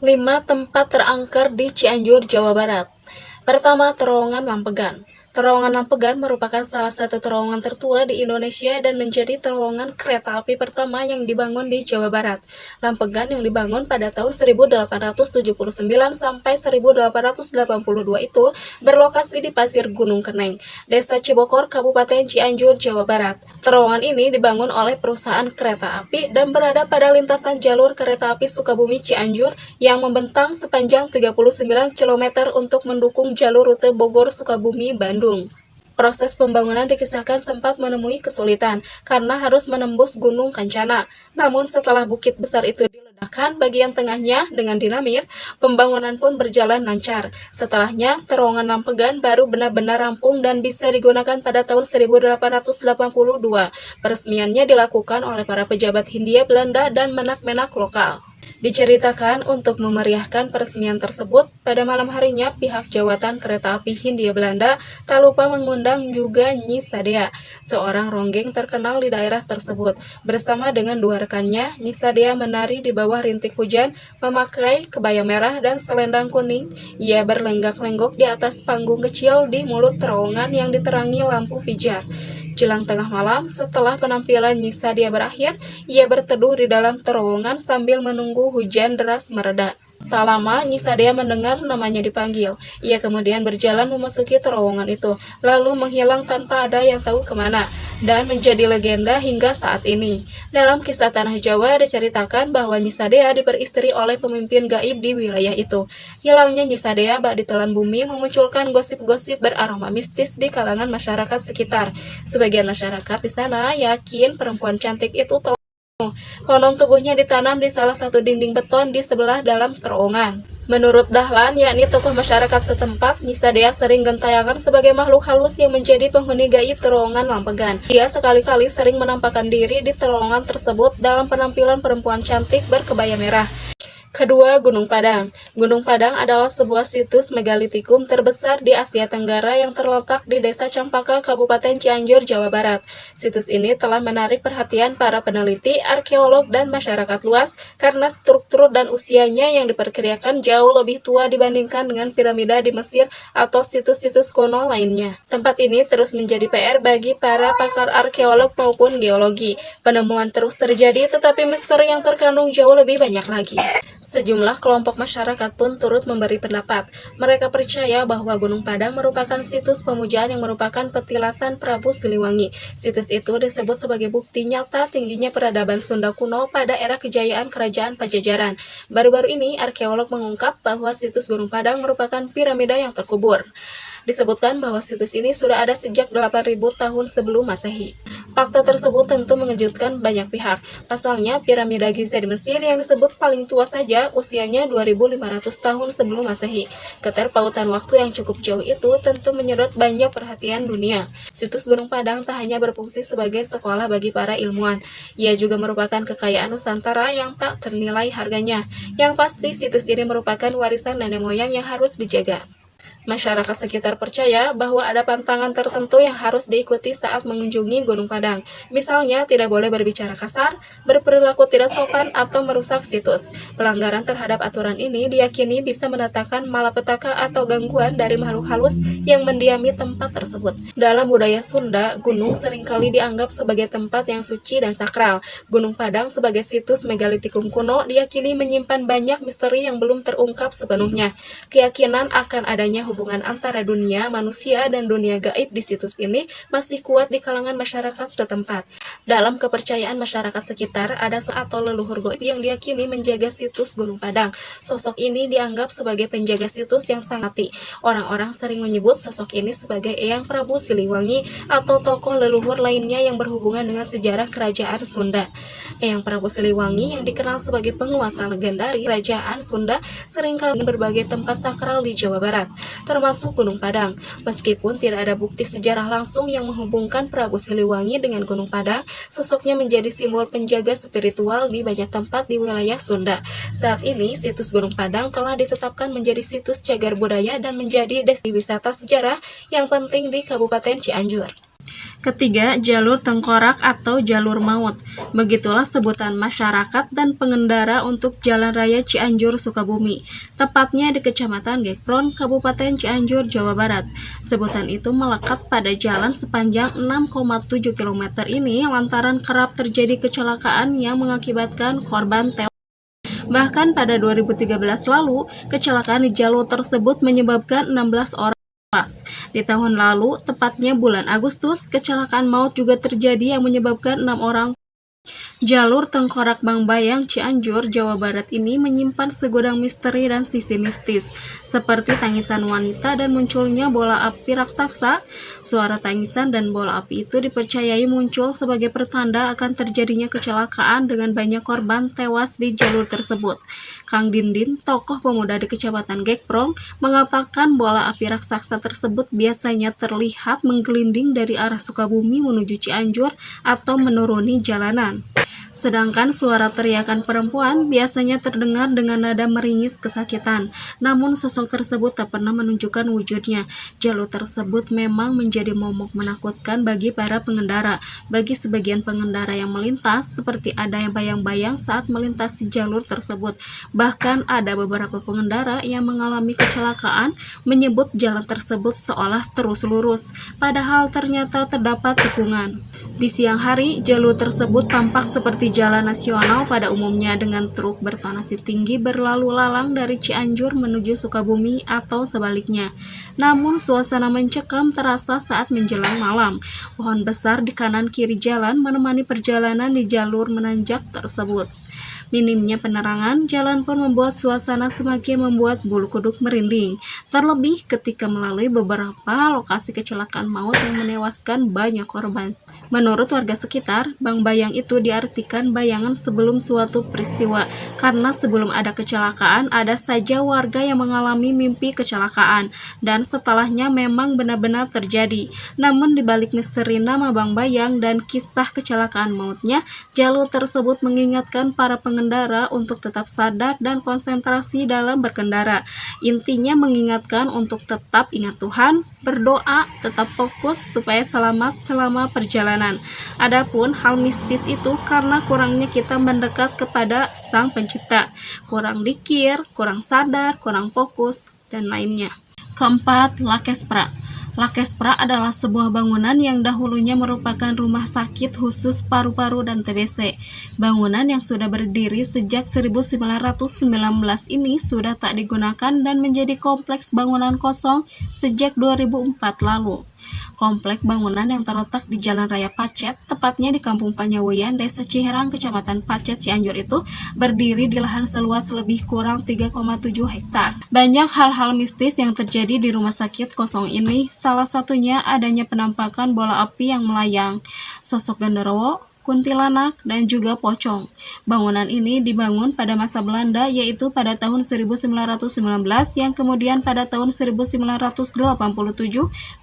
5 tempat terangker di Cianjur, Jawa Barat. Pertama, Terowongan Lampegan. Terowongan Lampegan merupakan salah satu terowongan tertua di Indonesia dan menjadi terowongan kereta api pertama yang dibangun di Jawa Barat. Lampegan yang dibangun pada tahun 1879 sampai 1882 itu berlokasi di Pasir Gunung Keneng, Desa Cibokor, Kabupaten Cianjur, Jawa Barat. Terowongan ini dibangun oleh perusahaan kereta api dan berada pada lintasan jalur kereta api Sukabumi Cianjur yang membentang sepanjang 39 km untuk mendukung jalur rute Bogor Sukabumi Bandung. Proses pembangunan dikisahkan sempat menemui kesulitan karena harus menembus Gunung Kencana. Namun setelah bukit besar itu diledakkan bagian tengahnya dengan dinamit, pembangunan pun berjalan lancar. Setelahnya, terowongan Lampegan baru benar-benar rampung dan bisa digunakan pada tahun 1882. Peresmiannya dilakukan oleh para pejabat Hindia Belanda dan menak-menak lokal. Diceritakan untuk memeriahkan peresmian tersebut, pada malam harinya pihak Jawatan Kereta Api Hindia Belanda tak lupa mengundang juga Nyi Sadea, seorang ronggeng terkenal di daerah tersebut. Bersama dengan dua rekannya, Nyi Sadea menari di bawah rintik hujan, memakai kebaya merah dan selendang kuning. Ia berlenggak-lenggok di atas panggung kecil di mulut terowongan yang diterangi lampu pijar. Jelang tengah malam, setelah penampilan Nyi Sadea berakhir, ia berteduh di dalam terowongan sambil menunggu hujan deras mereda. Tak lama, Nyi Sadea mendengar namanya dipanggil. Ia kemudian berjalan memasuki terowongan itu, lalu menghilang tanpa ada yang tahu kemana, dan menjadi legenda hingga saat ini. Dalam kisah Tanah Jawa diceritakan bahwa Nyi Sadea diperistri oleh pemimpin gaib di wilayah itu. Hilangnya Nyi Sadea bak ditelan bumi memunculkan gosip-gosip beraroma mistis di kalangan masyarakat sekitar. Sebagian masyarakat di sana yakin perempuan cantik itu telah konon tubuhnya ditanam di salah satu dinding beton di sebelah dalam terowongan. Menurut Dahlan, yakni tokoh masyarakat setempat, Nyi Sadea sering gentayangan sebagai makhluk halus yang menjadi penghuni gaib terowongan Lampegan. Ia sekali-kali sering menampakkan diri di terowongan tersebut dalam penampilan perempuan cantik berkebaya merah. Kedua, Gunung Padang. Gunung Padang adalah sebuah situs megalitikum terbesar di Asia Tenggara yang terletak di Desa Campaka, Kabupaten Cianjur, Jawa Barat. Situs ini telah menarik perhatian para peneliti, arkeolog, dan masyarakat luas karena struktur dan usianya yang diperkirakan jauh lebih tua dibandingkan dengan piramida di Mesir atau situs-situs kuno lainnya. Tempat ini terus menjadi PR bagi para pakar arkeolog maupun geologi. Penemuan terus terjadi, tetapi misteri yang terkandung jauh lebih banyak lagi. Sejumlah kelompok masyarakat pun turut memberi pendapat. Mereka percaya bahwa Gunung Padang merupakan situs pemujaan yang merupakan petilasan Prabu Siliwangi. Situs itu disebut sebagai bukti nyata tingginya peradaban Sunda kuno pada era kejayaan Kerajaan Pajajaran. Baru-baru ini, arkeolog mengungkap bahwa situs Gunung Padang merupakan piramida yang terkubur. Disebutkan bahwa situs ini sudah ada sejak 8.000 tahun sebelum Masehi. Fakta tersebut tentu mengejutkan banyak pihak. Pasalnya, piramida Giza di Mesir yang disebut paling tua saja usianya 2.500 tahun sebelum Masehi. Keterpautan waktu yang cukup jauh itu tentu menyedot banyak perhatian dunia. Situs Gunung Padang tak hanya berfungsi sebagai sekolah bagi para ilmuwan. Ia juga merupakan kekayaan Nusantara yang tak ternilai harganya. Yang pasti, situs ini merupakan warisan nenek moyang yang harus dijaga. Masyarakat sekitar percaya bahwa ada pantangan tertentu yang harus diikuti saat mengunjungi Gunung Padang. Misalnya, tidak boleh berbicara kasar, berperilaku tidak sopan, atau merusak situs. Pelanggaran terhadap aturan ini diyakini bisa mendatangkan malapetaka atau gangguan dari makhluk halus yang mendiami tempat tersebut. Dalam budaya Sunda, gunung seringkali dianggap sebagai tempat yang suci dan sakral. Gunung Padang sebagai situs megalitikum kuno diyakini menyimpan banyak misteri yang belum terungkap sepenuhnya. Keyakinan akan adanya hubungan antara dunia manusia dan dunia gaib di situs ini masih kuat di kalangan masyarakat setempat. Dalam kepercayaan masyarakat sekitar, ada atau leluhur gaib yang diyakini menjaga situs Gunung Padang. Sosok ini dianggap sebagai penjaga situs yang sangat sakti. Orang-orang sering menyebut sosok ini sebagai Eyang Prabu Siliwangi atau tokoh leluhur lainnya yang berhubungan dengan sejarah kerajaan Sunda. Eyang Prabu Siliwangi yang dikenal sebagai penguasa legendaris kerajaan Sunda seringkali berbagai tempat sakral di Jawa Barat, termasuk Gunung Padang. Meskipun tidak ada bukti sejarah langsung yang menghubungkan Prabu Siliwangi dengan Gunung Padang, sosoknya menjadi simbol penjaga spiritual di banyak tempat di wilayah Sunda. Saat ini, situs Gunung Padang telah ditetapkan menjadi situs cagar budaya dan menjadi destinasi wisata sejarah yang penting di Kabupaten Cianjur. Ketiga, jalur tengkorak atau jalur maut. Begitulah sebutan masyarakat dan pengendara untuk Jalan Raya Cianjur Sukabumi, tepatnya di Kecamatan Gekpron, Kabupaten Cianjur, Jawa Barat. Sebutan itu melekat pada jalan sepanjang 6,7 km ini lantaran kerap terjadi kecelakaan yang mengakibatkan korban tewas. Bahkan pada 2013 lalu, kecelakaan di jalur tersebut menyebabkan 16 orang. Di tahun lalu, tepatnya bulan Agustus, kecelakaan maut juga terjadi yang menyebabkan 6 orang. Jalur Tengkorak Bangbayang Cianjur, Jawa Barat ini menyimpan segudang misteri dan sisi mistis, seperti tangisan wanita dan munculnya bola api raksasa. Suara tangisan dan bola api itu dipercayai muncul sebagai pertanda akan terjadinya kecelakaan dengan banyak korban tewas di jalur tersebut. Kang Dindin, tokoh pemuda di Kecamatan Gekpron, mengatakan bola api raksasa tersebut biasanya terlihat menggelinding dari arah Sukabumi menuju Cianjur atau menuruni jalanan. Sedangkan suara teriakan perempuan biasanya terdengar dengan nada meringis kesakitan, namun sosok tersebut tak pernah menunjukkan wujudnya. Jalur tersebut memang menjadi momok menakutkan bagi para pengendara. Bagi sebagian pengendara yang melintas, seperti ada yang bayang-bayang saat melintasi jalur tersebut. Bahkan ada beberapa pengendara yang mengalami kecelakaan menyebut jalan tersebut seolah terus lurus, padahal ternyata terdapat tikungan. Di siang hari, jalur tersebut tampak seperti jalan nasional pada umumnya dengan truk bertonasi tinggi berlalu lalang dari Cianjur menuju Sukabumi atau sebaliknya. Namun, suasana mencekam terasa saat menjelang malam. Pohon besar di kanan kiri jalan menemani perjalanan di jalur menanjak tersebut. Minimnya penerangan jalan pun membuat suasana semakin membuat bulu kuduk merinding, terlebih ketika melalui beberapa lokasi kecelakaan maut yang menewaskan banyak korban. Menurut warga sekitar, Bangbayang itu diartikan bayangan sebelum suatu peristiwa, karena sebelum ada kecelakaan ada saja warga yang mengalami mimpi kecelakaan, dan setelahnya memang benar-benar terjadi. Namun di balik misteri nama Bangbayang dan kisah kecelakaan mautnya, jalur tersebut mengingatkan para pengendara untuk tetap sadar dan konsentrasi dalam berkendara. Intinya mengingatkan untuk tetap ingat Tuhan, berdoa, tetap fokus supaya selamat selama perjalanan. Adapun hal mistis itu karena kurangnya kita mendekat kepada Sang Pencipta, kurang dikir, kurang sadar, kurang fokus, dan lainnya. Keempat, Lakespra. Lakespra adalah sebuah bangunan yang dahulunya merupakan rumah sakit khusus paru-paru dan TBC. Bangunan yang sudah berdiri sejak 1919 ini sudah tak digunakan dan menjadi kompleks bangunan kosong sejak 2004 lalu. Komplek bangunan yang terletak di Jalan Raya Pacet, tepatnya di Kampung Panyawian, Desa Ciherang, Kecamatan Pacet, Cianjur itu berdiri di lahan seluas lebih kurang 3,7 hektar. Banyak hal-hal mistis yang terjadi di rumah sakit kosong ini, salah satunya adanya penampakan bola api yang melayang, sosok genderuwo, kuntilanak, dan juga pocong. Bangunan ini dibangun pada masa Belanda, yaitu pada tahun 1919, yang kemudian pada tahun 1987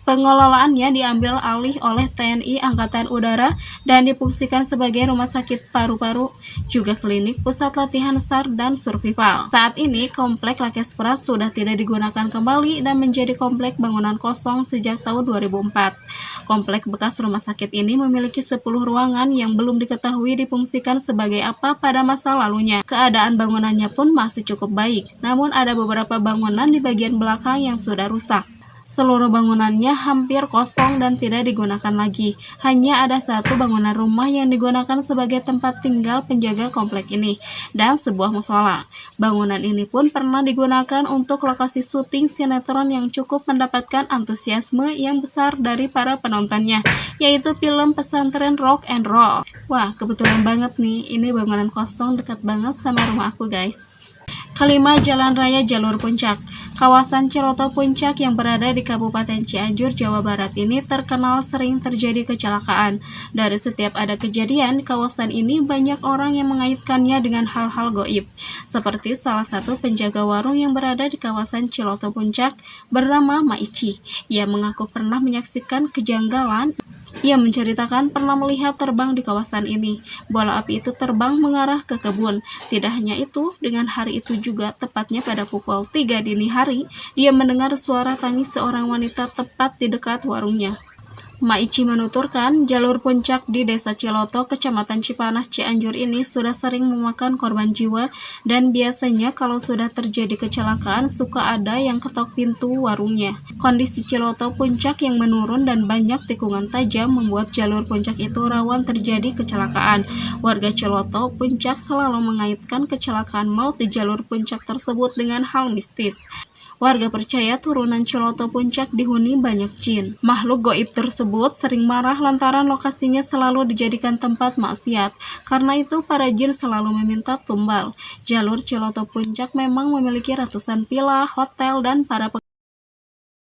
pengelolaannya diambil alih oleh TNI Angkatan Udara dan difungsikan sebagai rumah sakit paru-paru, juga klinik, pusat latihan SAR, dan survival. Saat ini, komplek Lakespra sudah tidak digunakan kembali dan menjadi komplek bangunan kosong sejak tahun 2004. Komplek bekas rumah sakit ini memiliki 10 ruangan yang belum diketahui difungsikan sebagai apa pada masa lalunya. Keadaan bangunannya pun masih cukup baik, namun ada beberapa bangunan di bagian belakang yang sudah rusak. Seluruh bangunannya hampir kosong dan tidak digunakan lagi. Hanya ada satu bangunan rumah yang digunakan sebagai tempat tinggal penjaga komplek ini, dan sebuah musola. Bangunan ini pun pernah digunakan untuk lokasi syuting sinetron yang cukup mendapatkan antusiasme yang besar dari para penontonnya, yaitu film Pesantren Rock and Roll. Wah, kebetulan banget nih, ini bangunan kosong dekat banget sama rumah aku, guys. Kelima, Jalan Raya Jalur Puncak. Kawasan Ciloto Puncak yang berada di Kabupaten Cianjur, Jawa Barat ini terkenal sering terjadi kecelakaan. Dari setiap ada kejadian, kawasan ini banyak orang yang mengaitkannya dengan hal-hal goib. Seperti salah satu penjaga warung yang berada di kawasan Ciloto Puncak bernama Maici. Ia mengaku pernah menyaksikan kejanggalan. Ia menceritakan pernah melihat terbang di kawasan ini. Bola api itu terbang mengarah ke kebun. Tidak hanya itu, dengan hari itu juga, tepatnya pada pukul 3 dini hari, dia mendengar suara tangis seorang wanita tepat di dekat warungnya. Maici menuturkan, jalur puncak di Desa Ciloto, Kecamatan Cipanas, Cianjur ini sudah sering memakan korban jiwa dan biasanya kalau sudah terjadi kecelakaan suka ada yang ketok pintu warungnya. Kondisi Ciloto Puncak yang menurun dan banyak tikungan tajam membuat jalur puncak itu rawan terjadi kecelakaan. Warga Ciloto Puncak selalu mengaitkan kecelakaan maut di jalur puncak tersebut dengan hal mistis. Warga percaya turunan Ciloto Puncak dihuni banyak jin. Makhluk goib tersebut sering marah lantaran lokasinya selalu dijadikan tempat maksiat. Karena itu para jin selalu meminta tumbal. Jalur Ciloto Puncak memang memiliki ratusan villa, hotel, dan para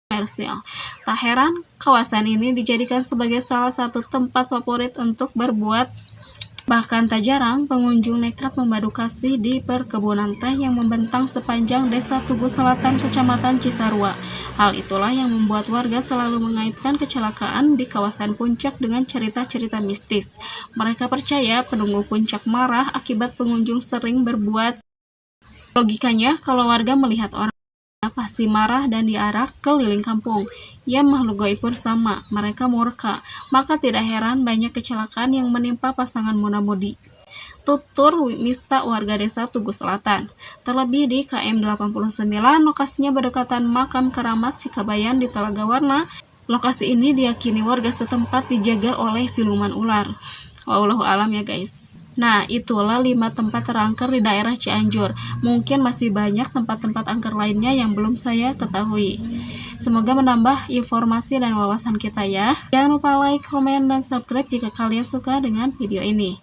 komersial. Tak heran, kawasan ini dijadikan sebagai salah satu tempat favorit untuk berbuat. Bahkan tak jarang, pengunjung nekat membadu kasih di perkebunan teh yang membentang sepanjang Desa Tugu Selatan, Kecamatan Cisarua. Hal itulah yang membuat warga selalu mengaitkan kecelakaan di kawasan puncak dengan cerita-cerita mistis. Mereka percaya penunggu puncak marah akibat pengunjung sering berbuat. Logikanya, kalau warga melihat orang pasti marah dan diarak keliling kampung. Ya, makhluk gaib pun sama, mereka murka. Maka tidak heran banyak kecelakaan yang menimpa pasangan muda-mudi. Tutur Mista warga Desa Tugu Selatan. Terlebih di KM 89, lokasinya berdekatan makam keramat Sikabayan di Telaga Warna. Lokasi ini diyakini warga setempat dijaga oleh siluman ular. Wallahu alam ya guys. Nah, itulah 5 tempat terangker di daerah Cianjur. Mungkin masih banyak tempat-tempat angker lainnya yang belum saya ketahui. Semoga menambah informasi dan wawasan kita ya. Jangan lupa like, komen, dan subscribe jika kalian suka dengan video ini.